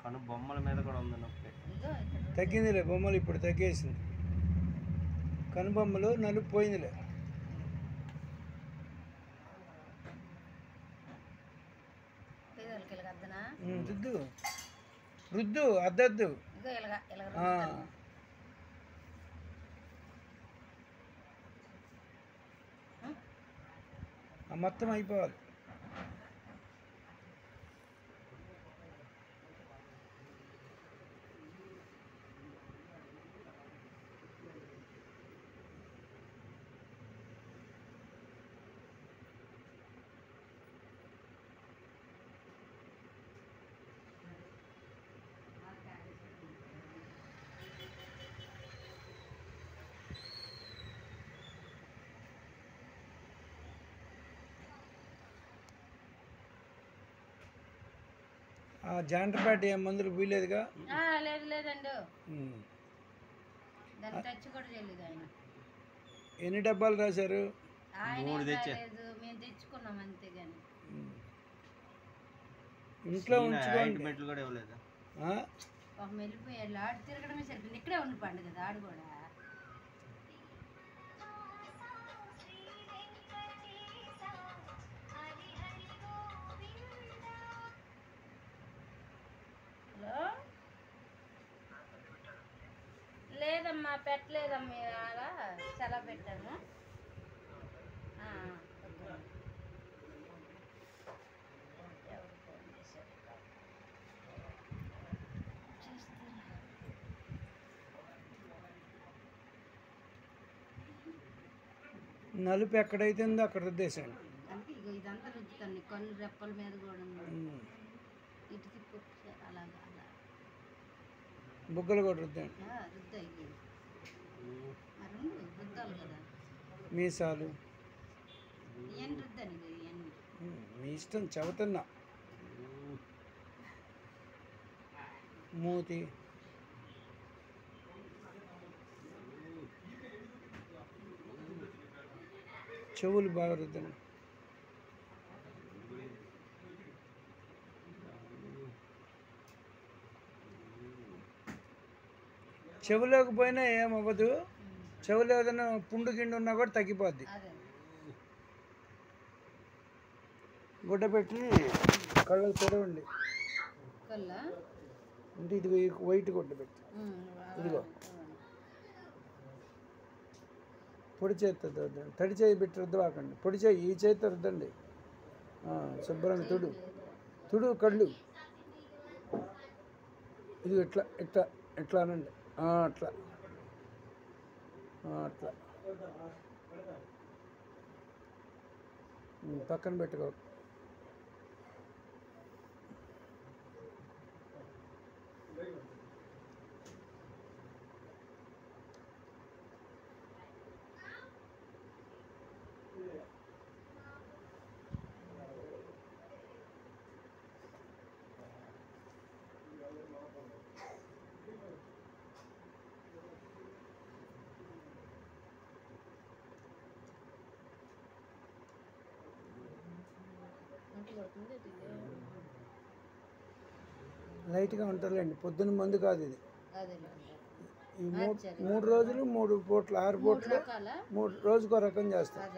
కను బొమ్మల మీద కూడా ఉంది నొప్పి. తగ్గిందిలే, బొమ్మలు ఇప్పుడు తగ్గేసింది. కనుబొమ్మలు నలుపు పోయిందిలే. రుద్దు రుద్దు అద్దద్దు మొత్తం అయిపోవాలి. జాండ్రపేట ఏం మందులు వీలేదుగా? లేదు లేదండి, తెచ్చి కూడా తెలియదు ఆయన. ఎన్ని డబ్బాలు రాశారు? మేము తెచ్చుకున్నాం అంతేగాని ఇంట్లో ఉంచుకోండి. వెళ్ళిపోయాడు, ఆడు తిరగడమే సరిపోయింది. ఇక్కడే ఉండి పండు కదా ఆడు కూడా. హలో, లేదమ్మా పెట్టలేదమ్మా, అలా సెలవు పెట్టాము. నలుపు ఎక్కడైతే ఉందో అక్కడ రుద్దేశాను. ఇదంతా రుద్దుతాను, కళ్ళు రెప్పల మీద కూడా ఇటు తిప్పు, అలాగా అలా బుగ్గలు కూడా రుద్దాను. రుద్దాయి రుద్దాలి కదా. మీసాలు ఏం రుద్దాను ఇవన్నీ మీ ఇష్టం, చెబుతున్నా. మూతి చెవులు బాగా రుద్దండి. చెవులోకి పోయినా ఏమవ్వదు. చెవులో ఏదైనా పుండు గిండు ఉన్నా కూడా తగ్గిపోద్ది. గుడ్డ పెట్టి కళ్ళకు తెరవండి. అంటే ఇదిగో వైట్ గుడ్డ పెట్టి, ఇదిగో పొడి చేతితో రుద్దండి. తడి చేయి పెట్టి రుద్దవాకండి, పొడి చేయి ఈ చేతితో రుద్దండి. శుభ్రంగా తుడు తుడు కళ్ళు. ఇది ఇట్లా ఇట్లా ఎట్లా అనండి, అట్లా అట్లా పక్కన పెట్టుకో. లైట్గా ఉంటారులేండి, పొద్దున్న మందు కాదు ఇది. ఈ 3 రోజులు 3 పూటలు 6 పూటలు 3 రోజుకో రకం చేస్తారు.